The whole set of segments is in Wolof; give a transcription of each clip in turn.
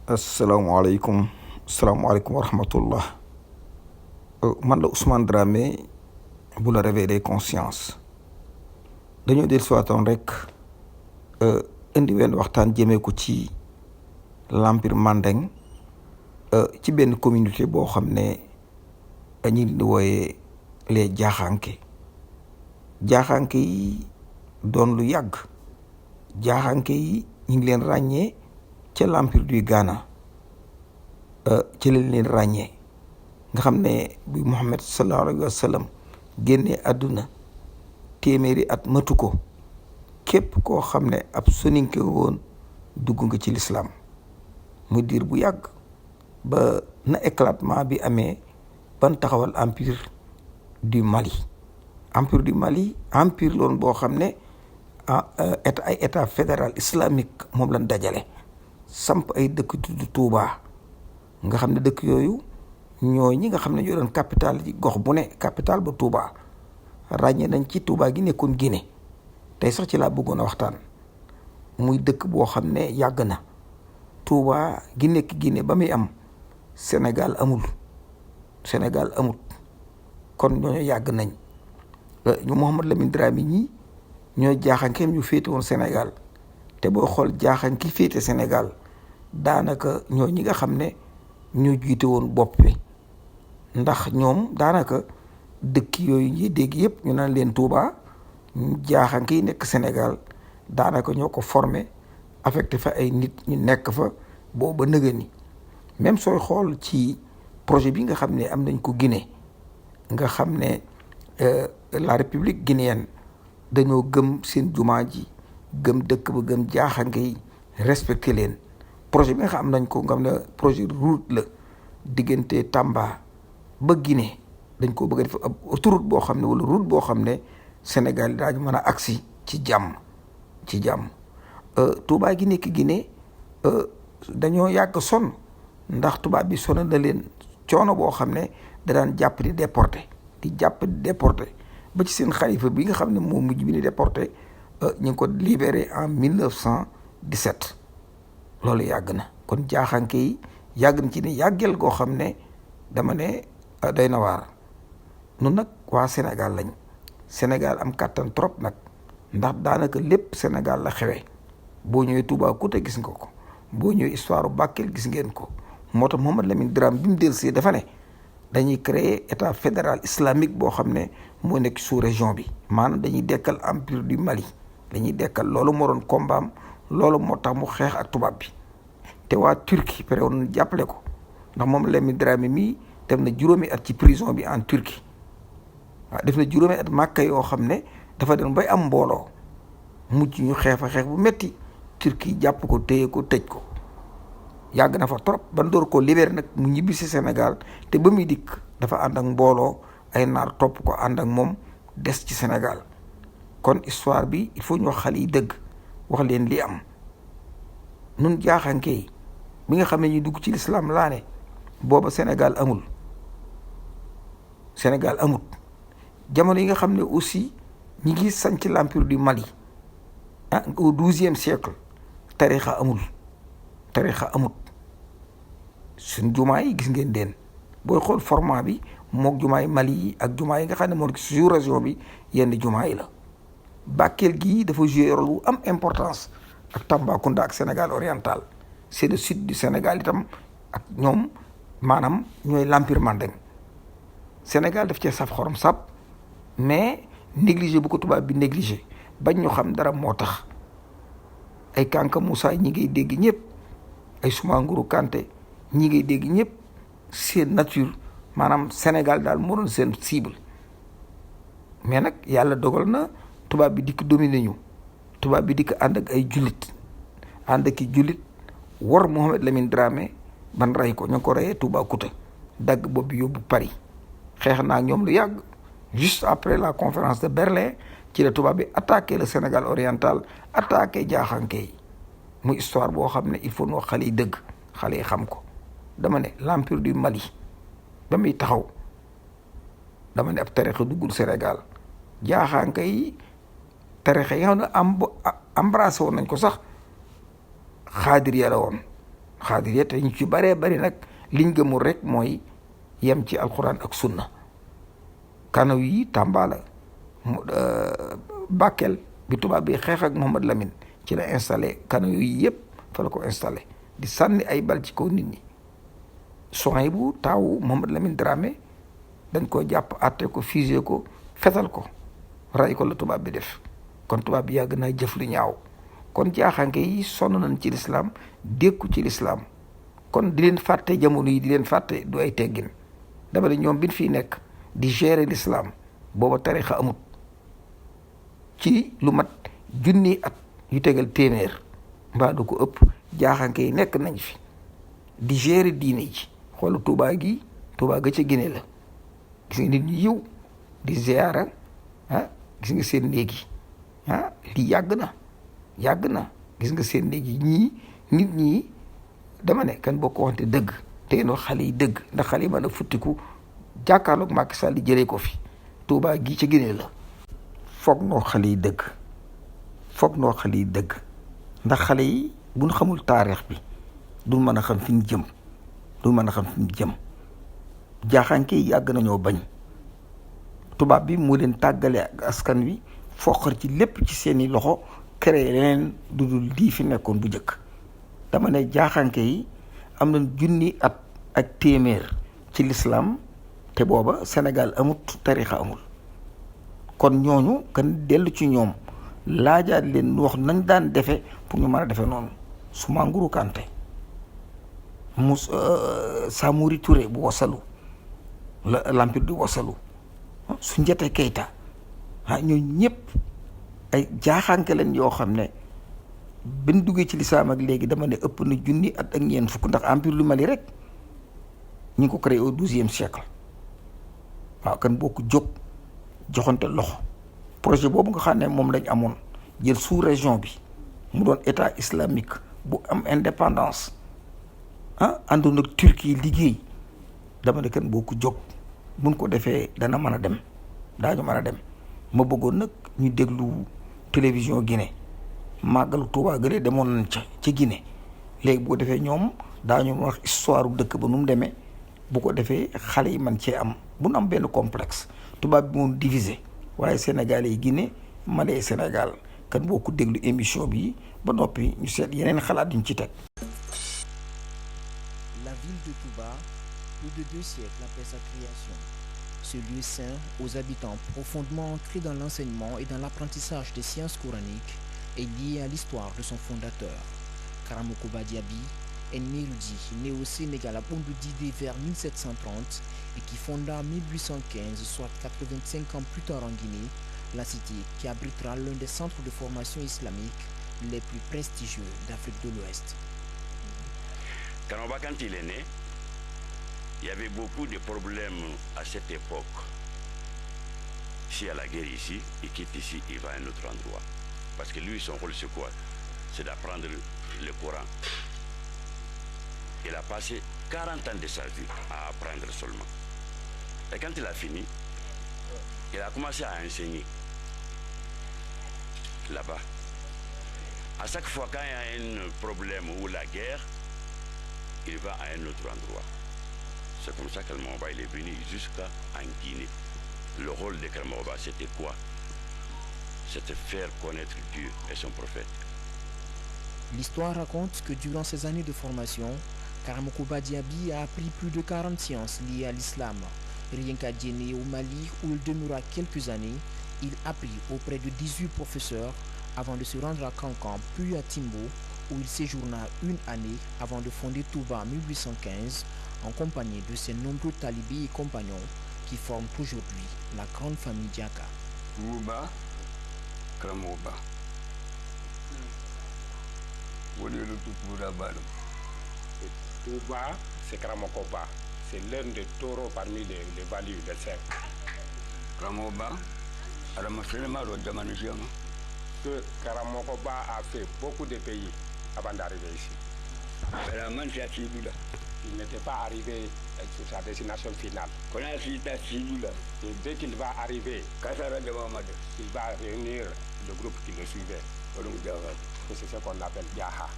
asalaamaaleykum wa rahmatullah. Man la Ousmane Dramé bu la réveil des consciences. dañoo del siwaatoon rek indi wenn waxtaan jëmee ko ci l'empire Mandeng ci benn communauté boo xam ne ñi di wooyee les jaaxanke yi doon lu yàgg. jaaxanke yi ñu ngi leen ràññee ca l'empire du Ghana ci lañ leen ràññee nga xam ne bi Muhammad sallallahu alayhi wa sallam génnee àdduna téeméeri at matu ko képp koo xam ne ab soninke woon dugg nga ci lislaam mu diir bu yàgg ba na éclatement bi amee ban taxawal empire du Mali. empire loon boo xam ne état fédéral islamique moom lañ dajale samp ay dëkk tudd Touba nga xam ne dëkk yooyu ñooy ñi nga xam ne ñoo doon capital ci gox bu ne capital ba Touba ràññee nañ ci Touba gi nekkoon Guinée tey sax ci laa bëggoon a waxtaan muy dëkk boo xam ne yàgg na. Touba gi nekk Guinée ba muy am Sénégal amut kon ñooñu yàgg nañ ñu Mouhamad Lamine Dramé ñi ñoo jaaxankeem ñu féete woon Sénégal te boo xool jaaxan ki féete Sénégal daanaka ñoo ñi nga xam ne ñoo jiite woon bopp bi ndax ñoom daanaka dëkk yooyu ñuy dégg yëpp ñu naan leen Touba jaaxan ki nekk Sénégal daanaka ñoo ko formé affecté fa ay nit ñu nekk fa booba nëga ni même sooy xool ci projet bi nga xam ne am nañ ko Guinée nga xam ne la République guinéenne dañoo gëm seen jumaa ji gëm dëkk ba gëm jaaxanke yi respecté leen projet bi nga xam nañ ko nga xam ne projet route la diggante Tamba ba Guinée dañ ko bëgg a def ab autoroute boo xam ne wala route boo xam ne Sénégal daañu mën a agsi ci jàmm Touba gi nekk Guinée dañoo yàgg sonn ndax tubaab bi sonn na leen coono boo xam ne da daan jàpp di déporté ba ci seen xalifa bi nga xam ne moom mujj bi ni déporté ñu ngi ko libéré en 1917 loolu yàgg na kon jaaxanke yi yàgg na ci ne yàggeel goo xam ne dama ne doy na waar nun nag waa Sénégal lañ Sénégal am kàttan trop nag ndax daanaka lépp Sénégal la xewee boo ñëwee Toubacouta gis nga ko boo ñëwee histoire Bakel gis ngeen ko moo tax Mouhamad Lamine Dramé bi mu dellusee dafa ne dañuy créer état fédéral islamique boo xam ne moo nekk sous région bi maanaam dañuy dekkal empire du Mali dañuy dekkal loolu moo doon kombaam loolu moo tax mu xeex ak tubaab bi te waa Turquie pare woon jàppale ko ndax moom Lamine Dramé mii def na juróomi at ci prison bi en Turquie waaw def na juróomi at Màkka yoo xam ne dafa dem bay am mbooloo mujj ñu xeex bu metti Turquie jàpp ko téye ko tëj ko yàgg na fa trop ban door ko libéré nag mu ñibbi si Sénégal te ba muy dikk dafa ànd ak mbooloo ay naar topp ko ànd ak moom des ci Sénégal kon histoire bi il faut ñu wax xale yi dëgg wax leen li am nun jaaxanke yi bi nga xam ne ñu dugg ci lislaam laa ne booba Sénégal amut jamono yi nga xam ne aussi ñi ngi sanc l'empire du Mali au 12e siècle tarixa amut suñ jumaa yi gis ngeen deen booy xool format bi mook jumaa yi Mali yi ak jumaa yi nga xam ne moo ci sous région bi yenn jumaa yi la Bakel gii dafa joué rôle bu am importance ak Tambacounda ak Sénégal oriental c'est le sud du Sénégal itam ak ñoom maanaam ñooy l'empire Mandeng Sénégal daf cee saf xorom sap mais négligé bu ko tubaab bi négligé bañ ñu xam dara moo tax ay Kanka Moussa ñi ngay dégg ñëpp ay Soumagourou Kanté ñi ngay dégg ñëpp seen nature maanaam Sénégal daal moo doon seen cible mais nag yàlla dogal na tubaab bi dikk dominé ñu tubaab bi dikk ànd ak ay jullit war Mouhamad Lamine Dramé ban rey ko ñu ngi ko reyee Toubacouta dagg bopp bi yóbbu Paris xeex naa ak ñoom lu yàgg juste après la conférence de Berlin ci la tubaab bi attaqué le Sénégal oriental attaqué jaaxanke yi muy histoire boo xam ne il faut noo xale yi dëgg xale yi xam ko dama ne l'empire du Mali ba muy taxaw dama ne ab tarixa duggul Sénégal jaaxanke yi tarixa yi nga xam ne embrassé woon nañ ko sax xaadiriya la woon xaadiriya te ñu ci baree bari nag liñ gëmul rek mooy yem ci alquran ak sunna. kanaw yi Tamba la Bakel bi tubaab bi xeex ak Mohamed Lamine ci la installé kanaw yi yëpp fa la ko installé di sànni ay bal ci kaw nit ñi. soin bu taawu Mohamed Lamine Dramé dañ ko jàpp àtte ko fusillé ko fetal ko ray ko la tubaab bi def. kon tubaab bi yàgg naa jëf lu ñaaw. kon jaaxanke yi sonn nañ ci lislaam dékku ci lislaam kon di leen fàtte jamono yi di leen fàtte du ay teggin. dama ne ñoom bi ñu fiy nekk di gérer lislaam booba tarixa amut ci lu mat junni at yu tegal téeméer mbaa du ko ëpp jaaxanke yi nekk nañ fi di gérer diine ji. xoolu Touba gi Touba ga ca Guinée la gis nga nit ñi yiw di ziyaara gis nga seen néeg yi lii yàgg na gis nga seen néeg yi ñii nit ñi dama ne kan boo ko waxante dëgg te noo xale yi dëgg ndax xale yi mën a futtiku jàkkaarloog Macky Sall di jëlee ko fi Touba gi ca Guinée la. foog noo xale yi dëgg ndax xale yi bu ñu xamul taarix bi duñ mën a xam fi ñu jëm jaaxanke yi yàgg nañoo bañ tubaab bi moo leen tàggale ak askan wi foqar ci lépp ci seeni loxo créé leneen du dul lii fi nekkoon bu njëkk. dama ne jaaxanke yi am nañ junni at ak téeméer ci lislaam te booba Sénégal amut tarixa amul. kon ñooñu kan dellu ci ñoom laajaat leen wax nañ daan defe pour ñu mën a defe noonu. Soumaoro Kanté Samori Touré bu wasalu l'empire du wasalu Soundiata Keita ñooñu ñëpp ay jaaxanke lañ yoo xam ne benn duggee ci lislaam ak léegi dama ne ëpp na junni at ak ñeent fukk ndax empire lu Mali rek ñu ngi ko créé au 12e siècle. waaw kan boo ko jóg joxante loxo projet boobu nga xam ne moom lañ amoon jël sous région bi mu doon état islamique bu am indépendance àndoon ak Turquie liggéey dama ne kan boo ko jóg buñ ko defee daañu mën a dem. ma bëggoon nag ñu déglu télévision Guinée màggalu Tuubaa gële demoon nañ ca Guinée léegi bu ko defee ñoom daañu wax histoire dëkk ba nu mu demee bu ko defee xale yi man cee am bu nu am benn complexe. tubaab bi moom divisé waaye Sénégal yi Guinée Mali Sénégal kan boo ko déglu émission bi ba noppi ñu seet yeneen xalaat yuñ ci teg. La ville de Touba, plus de 2 siècles après sa création, ce lieu saint aux habitants profondément ancrés dans l'enseignement et dans l'apprentissage des sciences coraniques est lié à l'histoire de son fondateur. Karamoko Diaby est un érudit né au Sénégal à Bondoudidé vers 1730 et qui fonda en 1815, soit 85 ans plus tard en Guinée, la cité qui abritera l'un des centres de formation islamique les plus prestigieux d'Afrique de l'Ouest. Karamoko, quand il est né, il y avait beaucoup de problèmes à cette époque. S'il y a la guerre ici, il quitte ici, il va à un autre endroit. Parce que lui, son rôle, c'est quoi? C'est d'apprendre le Coran. Il a passé 40 ans de sa vie à apprendre seulement. Et quand il a fini, il a commencé à enseigner là-bas. À chaque fois quand il y a un problème ou la guerre, il va à un autre endroit. C'est comme ça que le Karamoko est venu jusqu'en Guinée. Le rôle de Karamoko, c'était quoi? C'était faire connaître Dieu et son prophète. L'histoire raconte que durant ces années de formation, Karamoko Diaby a appris plus de 40 sciences liées à l'islam. Rien qu'à Djenné au Mali, où il demeura quelques années, il apprit auprès de 18 professeurs avant de se rendre à Kankan, puis à Timbo, où il séjourna une année avant de fonder Touba en 1815, en compagnie de ses nombreux talibés et compagnons qui forment aujourd'hui la grande famille Diaka. Touba, Karamoko. Touba, c'est Karamoko. C'est l'un des taureaux parmi les valus de cercle. Karamoko, que Karamoko a fait beaucoup de pays avant d'arriver ici. Il n'était pas arrivé sur sa destination finale. Et dès qu'il va arriver, il va réunir le groupe qui le suivait. C'est ce qu'on appelle Yaha.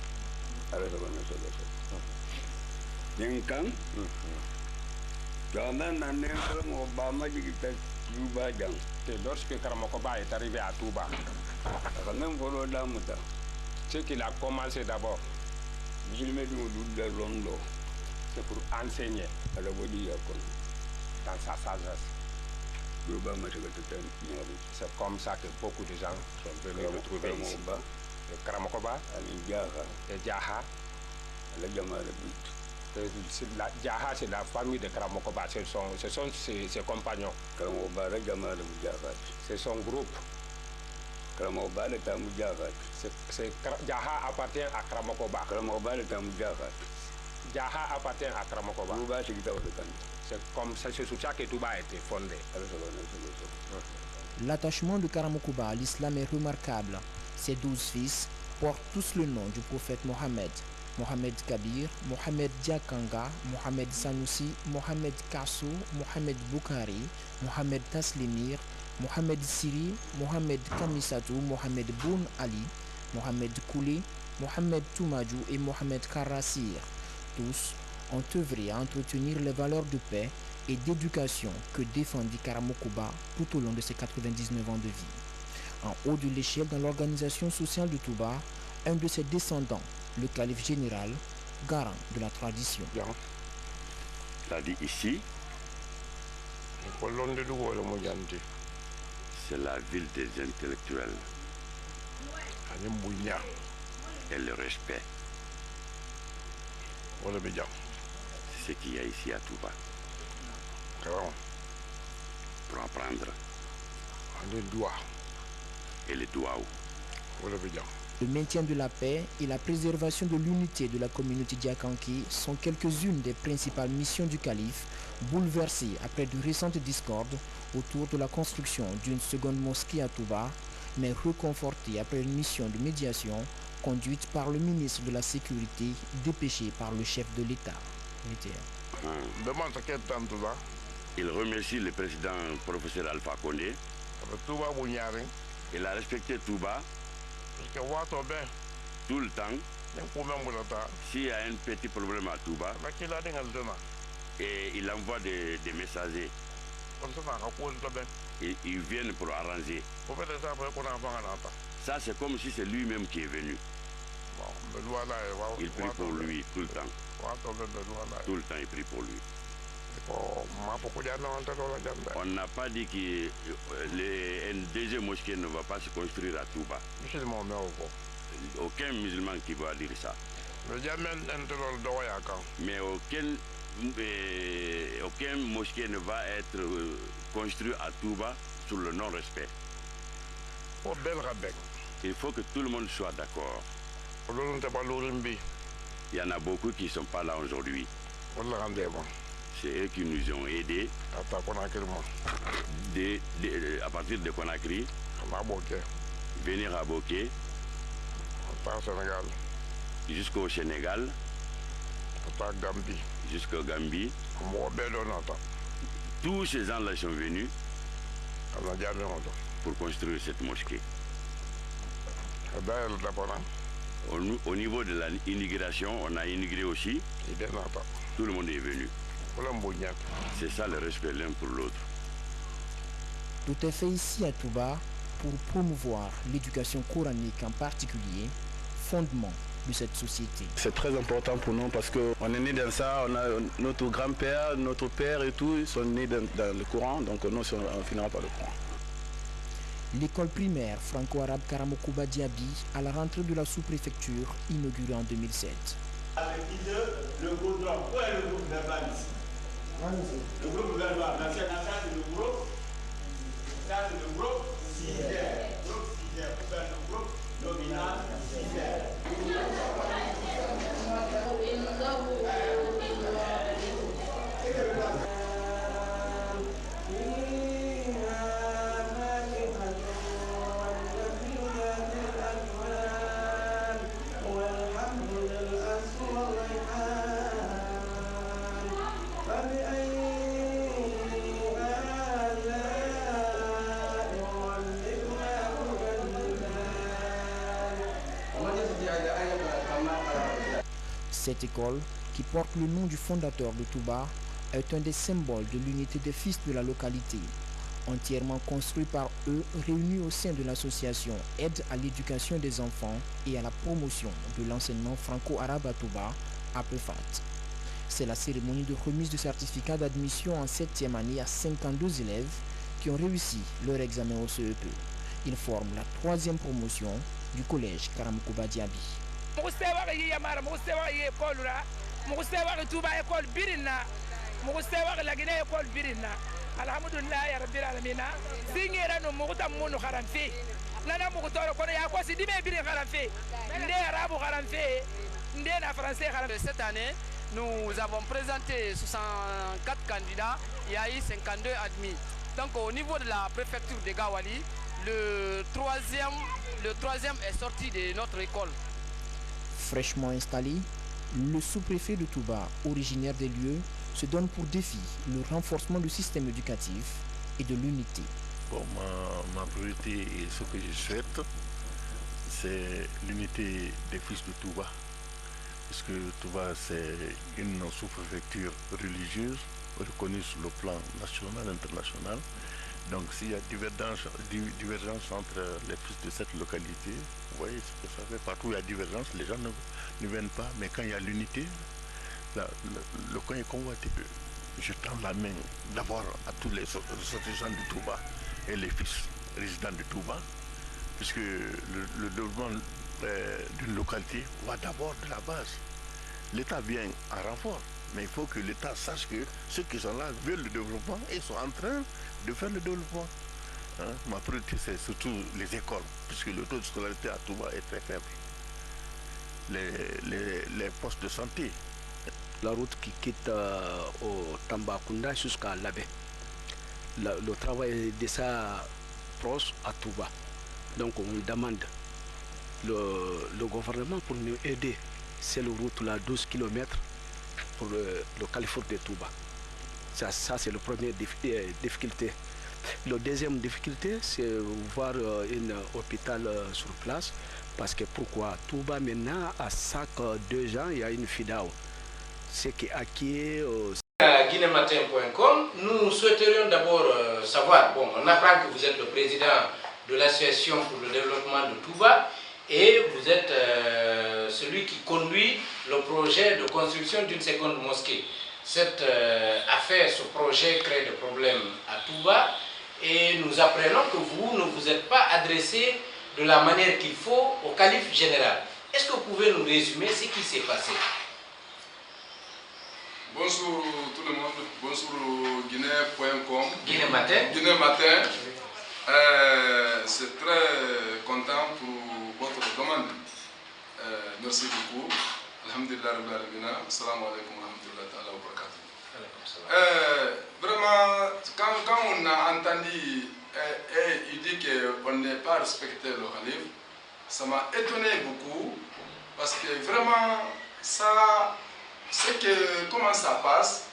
ala saba na saba saba yankan Quand nan mo ba ma jigi ta Touba jang. Et lorsque Karamokoba est arrivé à Touba, Même pour damuta. ce qu'il a commencé d'abord, Jilme du de rondo. c'est pour enseigner Ala bodi yakon. dans sa sagesse. Touba ma tiga tan nyori. C'est comme ça que beaucoup de gens sont venus le trouver ici. Et Karamokoba Ali jaha. et Diaha. Ala jamara bit. Diaha, c'est la famille de Karamokoba, ce sont ses compagnons, Karamoba la jamara mujahat. c'est son groupe. Karamoba la ta mujahat. Diaha appartient à Karamokoba. Karamoba la ta mujahat. Diaha appartient à Karamokoba. Touba tigita wadan. C'est sur ça que Touba a été fondé. Ala saba na saba saba. L'attachement de Karamokoba à l'islam est remarquable. Ses 12 fils portent tous le nom du prophète Mohammed. Mohamed Kabir, Mohamed Diakanga, Mohamed Sanoussi, Mohamed Kassou, Mohamed Boukari, Mohamed Taslimir, Mohamed Siri, Mohamed Kamisatou, Mohamed Boun Ali, Mohamed Koulé, Mohamed Toumadou et Mohamed Karassir. Tous ont œuvré à entretenir les valeurs de paix et d'éducation que défendit Karamokoba tout au long de ses 99 ans de vie. En haut de l'échelle dans l'organisation sociale de Touba, un de ses descendants, le calife général, garant de la tradition. T'as dit ici, c'est la ville des intellectuels et le respect. C'est ce qu'il y a ici à Touba. Pour apprendre. Et les douaou. Le maintien de la paix et la préservation de l'unité de la communauté diakanki sont quelques-unes des principales missions du calife, bouleversées après de récentes discordes autour de la construction d'une seconde mosquée à Touba, mais reconfortées après une mission de médiation conduite par le ministre de la Sécurité, dépêché par le chef de l'État. Il remercie le président professeur Alpha Condé. Il a respecté Touba tout le temps. S'il y a un petit problème à Touba, et il envoie des messagers. Et ils viennent pour arranger. Ça, c'est comme si c'est lui-même qui est venu. Il prie pour lui tout le temps. Tout le temps, il prie pour lui. On n'a pas dit qu'une deuxième mosquée ne va pas se construire à Touba. Aucun musulman qui va dire ça. Mais aucun mosquée ne va être construit à Touba sur le non-respect. Il faut que tout le monde soit d'accord. Il y en a beaucoup qui ne sont pas là aujourd'hui. C'est eux qui nous ont aidés à partir de Conakry, venir à Boké, jusqu'au Sénégal, jusqu'au Gambie. Tous ces gens-là sont venus pour construire cette mosquée. Au niveau de l'immigration, on a immigré aussi. Tout le monde est venu. C'est ça le respect l'un pour l'autre. Tout est fait ici à Touba pour promouvoir l'éducation coranique en particulier, fondement de cette société. C'est très important pour nous parce qu'on est né dans ça, on a notre grand-père, notre père et tout, ils sont nés dans le Coran, donc nous on finira par le Coran. L'école primaire franco-arabe Karamokoba Diaby à la rentrée de la sous-préfecture inaugurée en 2007. Avec le goudron, où est le groupe verbal ici? Le groupe verbal, ça c'est le groupe. Ça c'est le groupe sixième. Groupe sixième, pour faire le groupe nominal sixième. Cette école, qui porte le nom du fondateur de Touba, est un des symboles de l'unité des fils de la localité. Entièrement construit par eux, réunis au sein de l'association Aide à l'éducation des enfants et à la promotion de l'enseignement franco-arabe à Touba, APEFAT. C'est la cérémonie de remise de certificat d'admission en 7e année à 52 élèves qui ont réussi leur examen au CEP. Ils forment la 3e promotion du collège Karamkouba Diaby. Alhamdulillah ya rabbil alamin zingera no muguta munu kharamfi nana mugutoro kono ya ko sidime birin kharamfi ndé arabe kharamfi ndé na français kharamfi. Cette année nous avons présenté 64 candidats, il y a eu 52 admis. Donc au niveau de la préfecture de Gawali, le troisième est sorti de notre école. Fraîchement installé, le sous-préfet de Touba, originaire des lieux, se donne pour défi le renforcement du système éducatif et de l'unité. Bon, ma priorité et ce que je souhaite, c'est l'unité des fils de Touba. Parce que Touba, c'est une sous-préfecture religieuse reconnue sur le plan national et international. Donc s'il y a divergence entre les fils de cette localité, vous voyez ce que ça fait. Partout où il y a divergence, les gens ne viennent pas. Mais quand il y a l'unité, le coin est convoité. Je tends la main d'abord à tous les ressortissants de Touba et les fils résidents de Touba, puisque le développement d'une localité va d'abord de la base. L'État vient en renfort, mais il faut que l'État sache que ceux qui sont là veulent le développement et sont en train de faire le développement. Ma priorité, c'est surtout les écoles, puisque le taux de scolarité à Touba est très faible. Les postes de santé. La route qui quitte au Tambacounda jusqu'à Labé. Le travail est déjà proche à Touba. Donc on demande le gouvernement pour nous aider. C'est la route là 12 km pour le carrefour de Touba. Ça c'est la première difficulté. La deuxième difficulté, c'est voir un hôpital sur place. Parce que pourquoi Touba maintenant, à chaque 2 ans, il y a une FIDAO. Ce qui est acquis guinématin.com, nous souhaiterions d'abord savoir, on apprend que vous êtes le président de l'association pour le développement de Touba et vous êtes celui qui conduit le projet de construction d'une seconde mosquée. Cette affaire, ce projet crée des problèmes à Touba et nous apprenons que vous ne vous êtes pas adressé de la manière qu'il faut au calife général. Est-ce que vous pouvez nous résumer ce qui s'est passé? Bonjour tout le monde, bonjour Guinée.com. Guinée Matin. Guinée Matin. C'est très content pour votre demande. Merci beaucoup. Alhamdulillah Rabbil Alamin. Assalamu alaikum wa rahmatullahi wa barakatuh. Vraiment, quand on a entendu il dit qu'on n'est pas respecté le Khalif, ça m'a étonné beaucoup parce que vraiment ça, c'est que comment ça passe,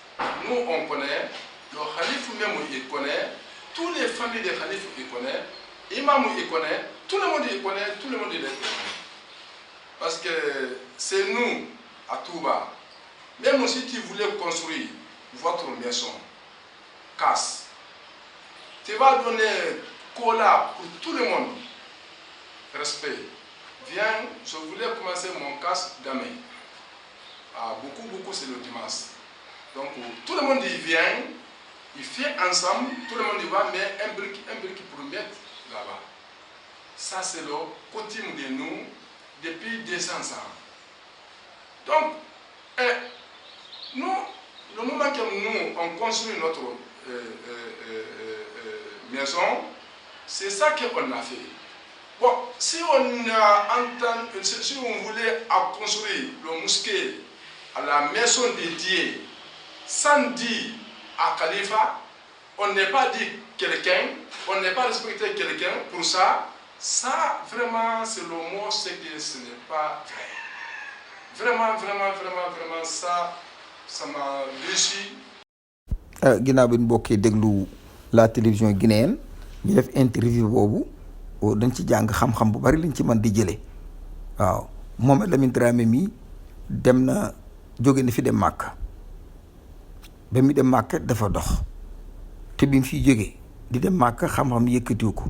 nous on connaît, le Khalif même il connaît, toutes les familles des Khalifs il connaît, Imam il connaît, tout le monde il connaît, tout le monde il est connaît. Parce que c'est nous à Touba, même si tu voulais construire votre maison, casse. Tu vas donner cola pour tout le monde. Respect. Viens, je voulais commencer mon casse demain. Beaucoup, c'est le dimanche. Donc, tout le monde y vient, il fait ensemble, tout le monde y va, mais un brique pour mettre là-bas. Ça, c'est le coutume de nous depuis 200 ans. Donc, nous, le moment que nous, on construit notre maison, c'est ça qu'on a fait. Bon, si on voulait construire le mosquée à la maison dédiée, sans dire à Khalifa, on n'est pas dit quelqu'un, on n'est pas respecté quelqu'un pour ça, ça vraiment c'est le mot, c'est que ce n'est pas vrai. Vraiment, ça m'a réussi. ginnaaw bi ñu bokkee déglu la télévision guinéenne ñu def interview boobu dañ ci jàng xam-xam bu bari liñ ci mën di jëlee waaw Mohamed Lamine Dramé mi dem na jóge na fi dem Màkka ba mu dem Màkka dafa dox te bi mu fiy jógee di dem Màkka xam-xam yëkkatiw ko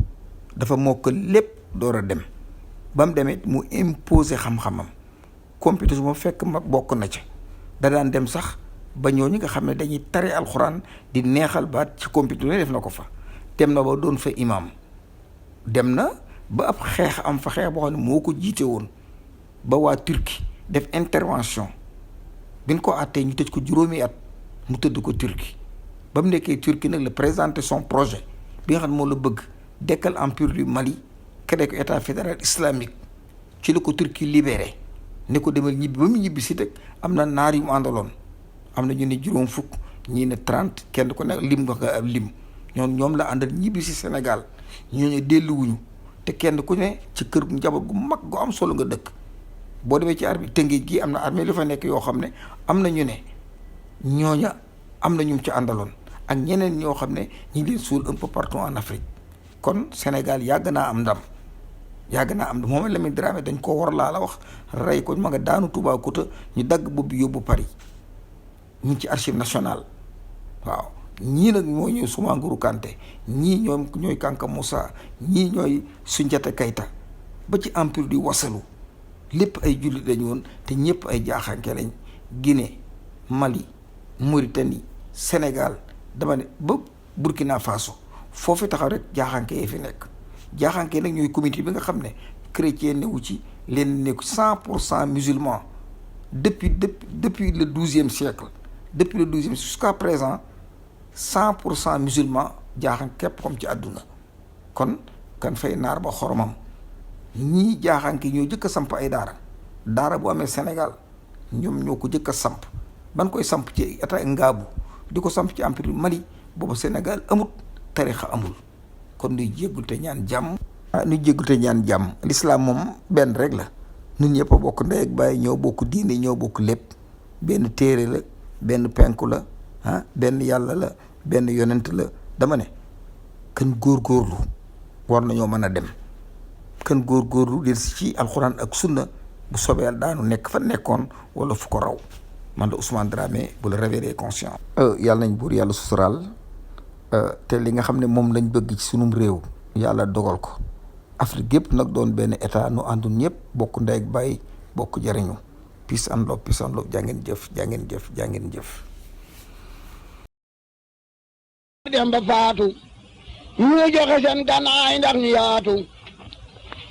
dafa mokk lépp door a dem ba mu demee mu imposer xam-xamam compétence bu ma fekk mag bokk na ci da daan dem sax ba ñooñu nga xam ne dañuy tari alxuraan di neexal baat ci compétence def na ko fa dem na ba doon fa imam dem na ba ab xeex am fa xeex boo xam ne moo ko jiite woon ba waa Turquie def intervention biñ ko àttee ñu tëj ko juróomi at mu tëdd ko Turquie ba mu nekkee Turquie nag la présenter son projet bi nga xam ne moo la bëgg dekkal empire du Mali créé ko état fédéral islamique ci la ko Turquie libéré ne ko demal ñibbi ba mu ñibbi si teg am na naar yu mu àndaloon am na ñu ne juróom fukk ñii ne 30 kenn ku nekk lim wax nga ab lim ñoom la àndal ñibbi si Sénégal ñooñu delluwuñu te kenn ku ne ci kër njaboot gu mag gu am solo nga dëkk boo demee ci armée Tëngéej gi am na armée lu fa nekk yoo xam ne am na ñu ne ñooña am na ñu ci àndaloon ak ñeneen ñoo xam ne ñu ngi leen suul un peu partout en Afrique kon Sénégal yàgg naa am ndam moom Lamine Dramé dañ ko war laa la wax rey ko ma nga daanu Toubacouta ñu dagg bopp bi yóbbu Paris ñu ngi ci archive nationale waaw ñii nag moo ñëw Soumaoro Kanté ñii ñooy Kanka Moussa ñii ñooy Soundiata Keita ba ci empire du Wassalu lépp ay jullit lañu woon te ñëpp ay jaaxanke lañ Guinée Mali Mauritanie Sénégal dama ne ba Burkina Faso foofu taxaw rek jaaxanke yi fi nekk jaaxanke nag ñooy communauté bi nga xam ne chrétien newu ci leen nekk 100% musulman depuis le 12e siècle depuis le 12e jusqu'à présent 100% musulman jaaxan képp comme ci àdduna kon kan fay naar ba xoromam ñii jaaxanke ñoo jëkk a samp ay daara bu amee Sénégal ñoom ñoo ko jëkk a samp ban koy samp ci état Ngaabu di ko samp ci empire Mali boobu Sénégal amut tarixa amul kon nuy jéggul te ñaan jàmm l'islam moom benn rek la ñun ñëpp a bokk ndey ak baay ñoo bokk diine ñoo bokk lépp benn téere la benn penku la benn yàlla la benn yonent la dama ne kan góorgóorlu war nañoo mën a dem kan góorgóorlu del si ci alxuraan ak sunna bu soobee yàlla daanu nekk fa nekkoon wala fu ko raw man la Ousmane Dramé bu la réveiller conscient yàlla nañ buur yàlla sutural te li nga xam ne moom lañ bëgg ci sunum réew yàlla dogal ko Afrique yëpp nag doon benn état nu àndul ñëpp bokk ndey ak bàyyi bokk jariñu peace and love jaa ngeen jëf dem ba faatu ñu joxe seen gànnaay ndax ñu yaatu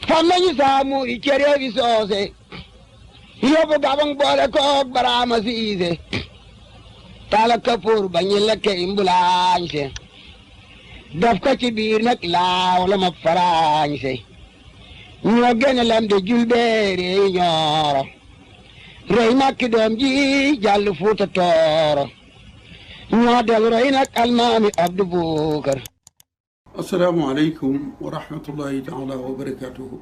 fam nañu saamu i cere bi soose yóbbu gabang boole koog baraama siise tala kapoor ba ñu lekke imbulaañse daf ko ci biir nag laaw la ma faraañse ñoo gene lam de julbeere ñooro rey makki doom ji jàll fuuta tooro ñoo del rey nag almaami abdu buukar assalaamu aleykum wa rahmatullahi taala wa barakatuhu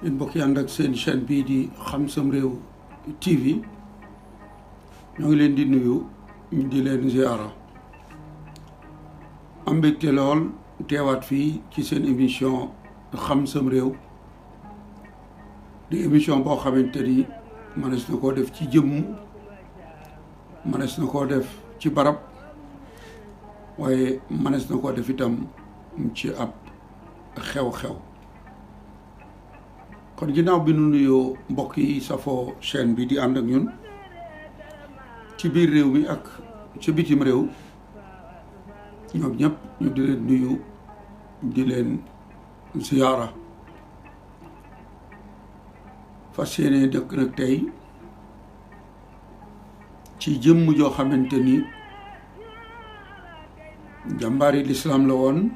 yéen mbokk yi ànd ak seen chaîne bii di Xam Sam Réew TV ñoo ngi leen di nuyu di leen ziara am mbégte lool teewaat fii ci seen émission Xam Sam Réew di émission boo xamante ni mënees na koo def ci jëmm mënees na koo def ci barab waaye mënees na koo def itam ci ab xew-xew kon ginnaaw bi nu nuyoo mbokk yi safoo chaîne bi di ànd ak ñun ci biir réew mi ak ci bitim réew ñoom ñëpp ñu di leen nuyu di leen ziyaara fas yéene dëkk nag tey ci jëmm joo xamante ni jàmbaari lislaam la woon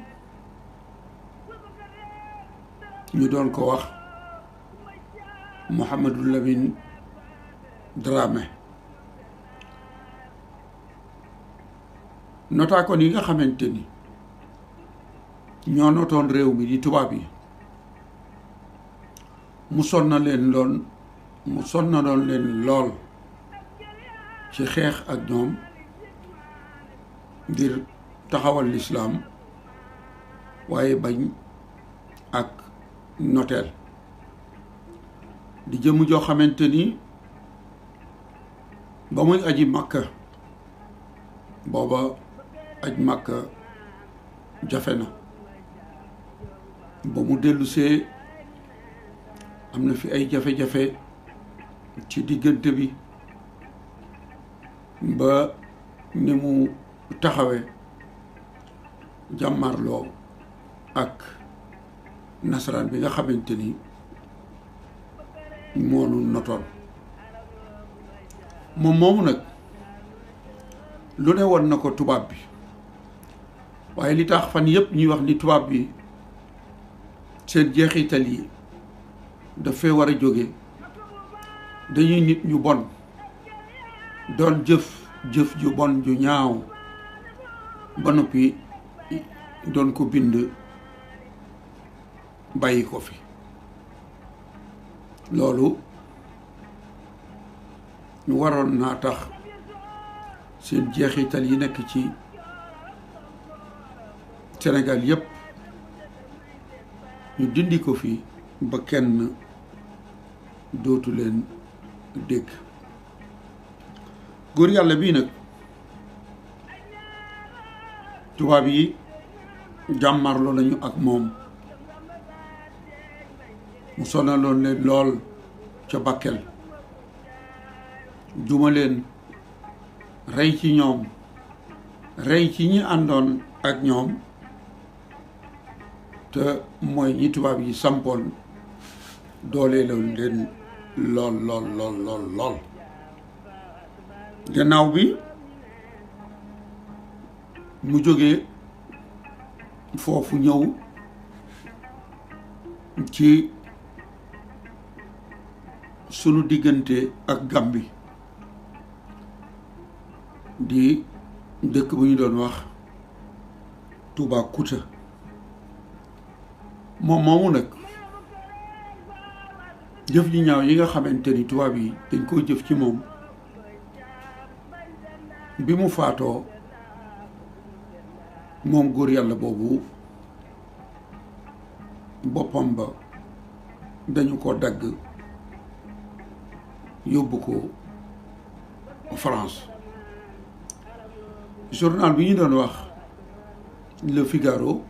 ñu doon ko wax Mouhamadou Lamine Dramé notaakoon yi nga xamante ni ñoo notoon réew mi di tubaab yi mu sonnaloon leen lool ci xeex ak ñoom ngir taxawal lislaam waaye bañ ak noteel di jëmm joo xamante ni ba muy aji Makka booba aj Makka jafe na ba mu dellusee am na fi ay jafe-jafe ci diggante bi ba ni mu taxawee jàmmarloo ak nasaraan bi nga xamante ni moonu notoon moom moomu nag lu ne woon na ko tubaab bi waaye li tax fan yépp ñuy wax ni tubaab bi seen jeexital yi dafay war a jóge dañuy nit ñu bon doon jëf ju bon ju ñaaw ba noppi doon ko bind bàyyi ko fi loolu ñu waroon naa tax seen jeexital yi nekk ci Sénégal yépp ñu dindi ko fi ba kenn dootu leen dégg góor yàlla bii nag tubaab yi jàmmarloo lañu ak moom mu sonaloon leen lool ca Bakel duma leen rey ci ñoom rey ci ñi àndoon ak ñoom te mooy ñi tubaab yi sampoon doole leen lool gannaaw bi mu jógee foofu ñëw ci sunu diggante ak Gàmbi di dëkk bu ñu doon wax Toubacouta moom moomu nag jëf ji ñaaw yi nga xamante ni tubaab yi dañ koo jëf ci moom bi mu faatoo moom góor yàlla boobu boppam ba dañu ko dagg yóbbu ko France journal bi ñu doon wax Le Figaro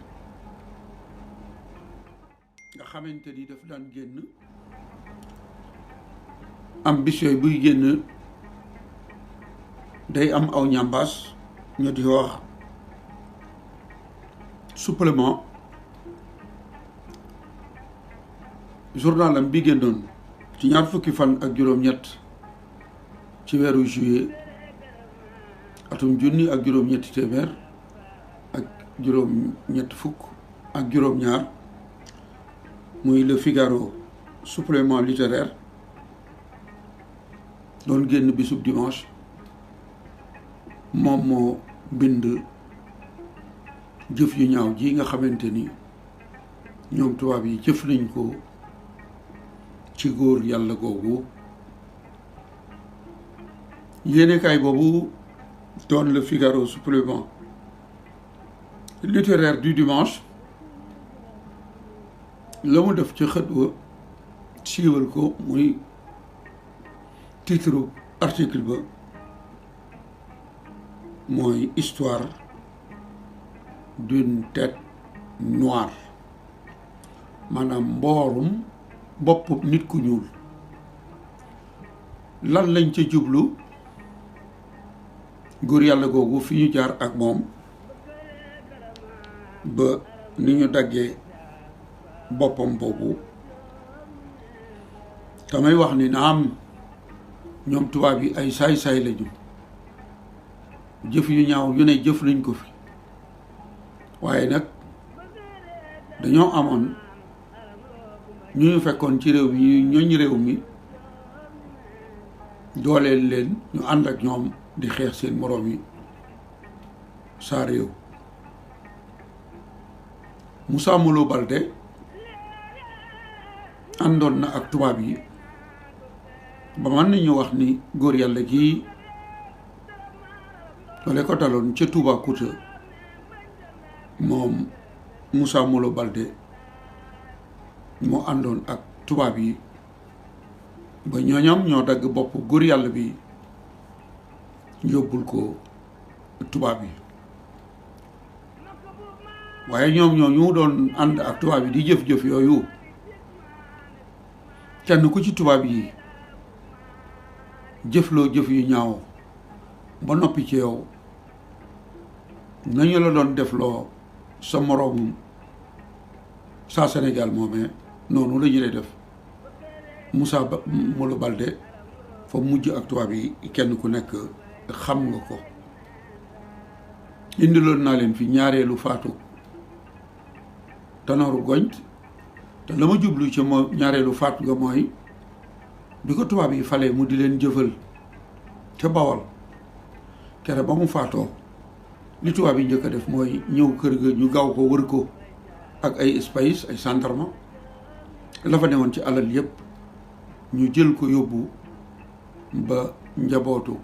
nga xamante ni daf daan génn am bis yooyu buy génn day am aw ñambaas ñu di wax supplément journalam bi génnoon ci ñaar fukki fan ak juróom-ñett ci weeru juillet atum junni ak juróom-ñetti téeméer ak juróom-ñett fukk ak juróom-ñaar muy Le Figaro supplément littéraire doon génn bisub dimanche moom moo bind jëf yu ñaaw ji nga xamante ni ñoom tubaab yi jëf nañ ko ci góor yàlla googu yéenekaay boobu doon Le Figaro supplément littéraire du dimanche la mu def ci xët wa siiwal ko muy titre article ba mooy histoire d'une tête noire maanaam mboorum bopp nit ku ñuul lan lañ ca jublu góor yàlla googu fi ñu jaar ak moom ba ni ñu daggee boppam boobu damay wax ni naam ñoom tubaab yi ay saay-saay lañu jëf yu ñaaw yu ne jëf nañ ko fi waaye nag dañoo amoon ñu ñu fekkoon ci réew mi ñooñ réew mi dooleel leen ñu ànd ak ñoom di xeex seen moroom yi saa réew Moussa Molo Baldé àndoon na ak tubaab yi ba mën nañu wax ni góor yàlla kii wala ko daloon ca Toubacouta moom Moussa Molo Baldé moo àndoon ak tubaab yi ba ñooñam ñoo dagg bopp góor yàlla bi yóbbul ko tubaab yi waaye ñoom ñu doon ànd ak tubaab yi di jëf-jëf yooyu kenn ku ci tubaab yi jëfloo jëf yu ñaaw ba noppi ci yow nañu la doon defloo sa moroom saa Sénégal moomee noonu la ñu lay def Moussa Molo Baldé fa mujj ak tubaab yi kenn ku nekk xam nga ko indiloon naa leen fi ñaareelu faatu Tanor Goñ te la ma jublu ci moo ñaareelu faatu nga mooy bi ko tubaab yi falee mu di leen jëfal ca Bawol kere ba mu faatoo li tubaab yi njëkk a def mooy ñëw kër ga ñu gaaw ko wër ko ak ay space ay gendarme la fa newoon ci alal yépp ñu jël ko yóbbu ba njabootu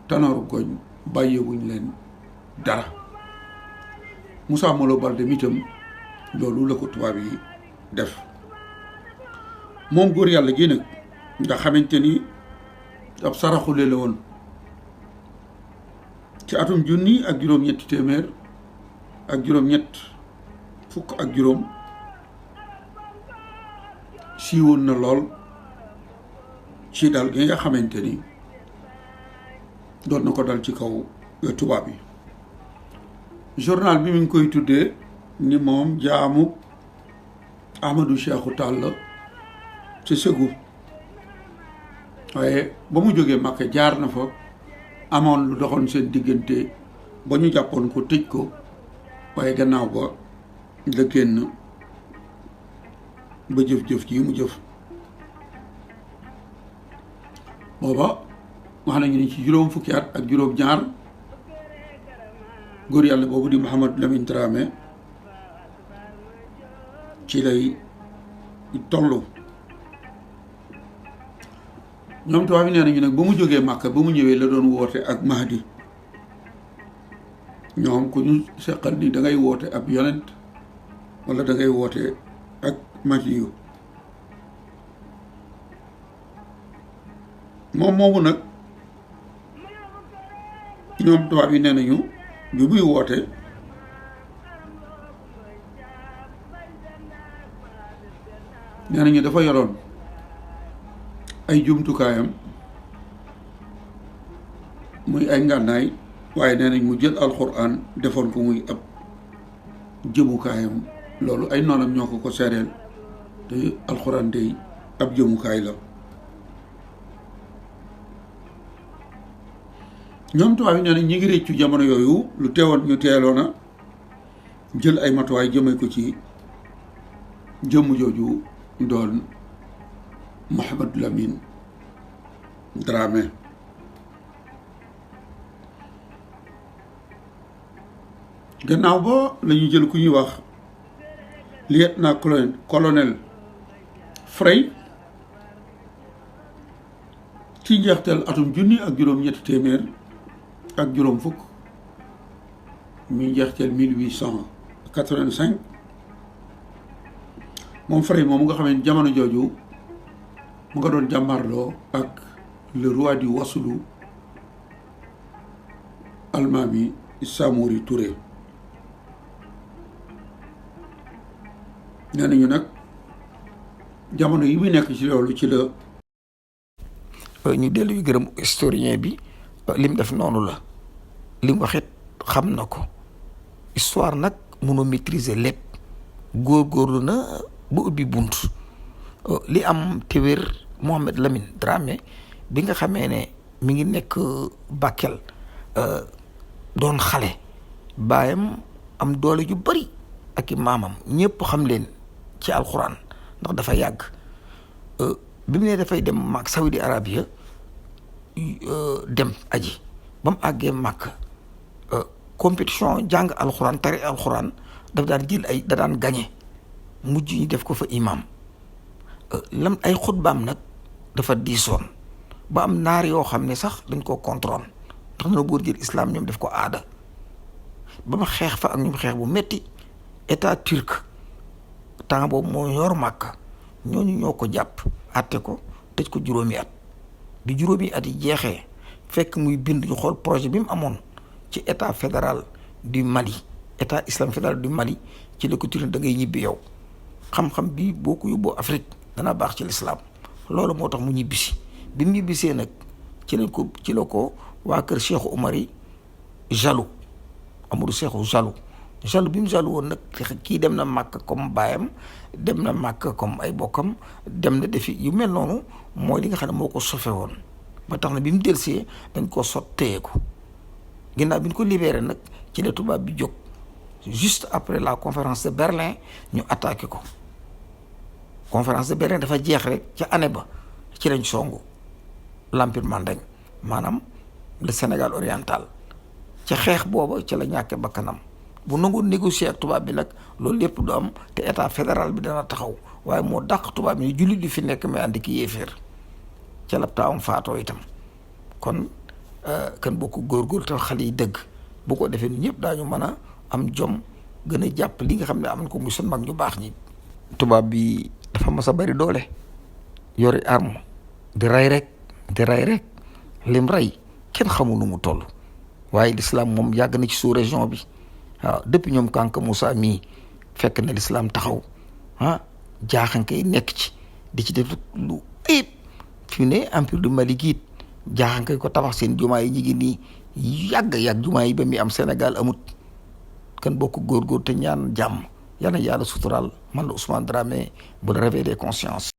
Tanor Goñ bàyyiwuñ leen dara Moussa Molo Baldé mitam loolu la ko tubaab yi def moom góor yàlla gi nag nga xamante ni ab saraxule la woon ci atum junni ak juróom-ñetti téeméer ak juróom-ñett fukk ak juróom siiwoon na lool ci dal gi nga xamante ni doon na ko dal ci kaw tubaab yi journal bi mi ngi koy tuddee ni moom jaamu Ahmadou Cheikhou Tall la ci Ségou waaye ba mu jógee Màkka jaar na fa amoon lu doxoon seen diggante ba ñu jàppoon ko tëj ko waaye gannaaw ba la génn ba jëf-jëf ji mu jëf booba wax nañu ni ci juróom fukki at ak juróom ñaar góor yàlla boobu di Mouhamadou Lamine Dramé ci lay tollu ñoom tubaab yi nee nañu nag ba mu jógee Màkka ba mu ñëwee la doon woote ak Mahdi ñoom ku ñu seqal ni da ngay woote ab yonent wala da ngay woote ak Mahdi yu moom moomu nag ñoom tubaab yi nee nañu bi muy woote nee nañu dafa yoroon ay jumtukaayam muy ay ngànnaay waaye nee nañ mu jël alxuraan defoon ko muy ab jëmukaayam loolu ay noonam ñoo ko seereel te alxuraan day ab jëmukaay la ñoom tubaab yi nee nañ ñi ngi réccu jamono yooyu lu teewoon ñu teeloona jël ay matuwaay jëmee ko ci jëmm jooju doon Mouhamadou Lamine Dramé gannaaw ba la ñu jël ku ñuy wax lieutenant colonel Frey ci njeexteel atum junni ak juróom-ñetti téeméer ak juróom fukk mi njeexteel 1885 moom Frey moom nga xam ne jamono jooju mu nga doon jàmmarloo ak le roi du Wassoulou Almaami Samori Touré nee nañu nag jamono yi muy nekk ci loolu ci la ñu dellu yu gërëm historien bi lim def noonu la lim waxit xam na ko histoire nag mënoo maîtriser lépp góorgóorlu na ba ubbi bunt li am te wér Mouhamadou Lamine Dramé bi nga xamee ne mi ngi nekk Bakel doon xale baayam am doole ju bari ak i maamam ñëpp xam leen ci alxuraan ndax dafa yàgg bi mu ne dafay dem mag Saudi Arabia dem aji ba mu àggee mag compétition jàng alxuraan tari alxuraan daf daan jël da daan gañe mujj ñu def ko fa imam lam ay xutbaam nag dafa diisoon ba am naar yoo xam ne sax dañ koo contrôle ndax na buur jël islam ñoom def ko aada ba ma xeex fa ak ñoom xeex bu metti état turc temps boobu moo yor Màkka ñooñu ñoo ko jàpp àtte ko tëj ko juróomi at bi juróomi at yi jeexee fekk muy bind ñu xool projet bi mu amoon ci état fédéral du Mali état islam fédéral du Mali ci la ko turne da ngay ñibbi yow xam-xam bi boo ko yóbboo Afrique dana baax ci l'islam loolu moo tax mu ñibbisi bi mu ñibbisee nag ci la ko waa kër Cheikh Oumar yi jaloux Amadou Cheikhou jaloux bi mu jaloux woon nag kii dem na màkk comme baayam dem na màkk comme ay bokkam dem na defi yu mel noonu mooy li nga xam ne moo ko sofe woon ba tax na bi mu delsee dañ ko sot téye ko ginnaaw bi ñu ko libéré nag ci la tubaab bi jóg juste après la conférence de Berlin ñu attaqué ko conférence de Berlin dafa jeex rek ca année ba ci lañ songu l'empire mandeng maanaam le Sénégal oriental ca xeex booba ci la ñàkke bakkanam bu nangu négocier ak tubaab bi nag loolu lépp du am te état fédéral bi dana taxaw waaye moo dàq tubaab bi jullit di fi nekk mais ànd ki yéeféer ca la taawam faatoo itam kon kan boo ko góorgóorlu te xale yi dëgg bu ko defee ñëpp daañu mën a am jom gën a jàpp li nga xam ne am na ko muy seen mag ñu baax ñi. tubaab bi dafa mas a bari doole yori arme di rey rek lim rey kenn xamul nu mu toll waaye l'islam moom yàgg na ci sous région bi waaw depuis ñoom Kanka Moussa mii fekk na l'islam taxaw jaaxanke yi nekk ci di ci def lu ayib fi mu ne empire du Mali giit jaaxanke ko tabax seen jumaa yi ñu ngi nii yàgg jumaa yi ba muy am Sénégal amut kan bokk góorgóor te ñaan jàmm yal na yàlla suturaal man la Ousmane Dramé bu la réveil des consciences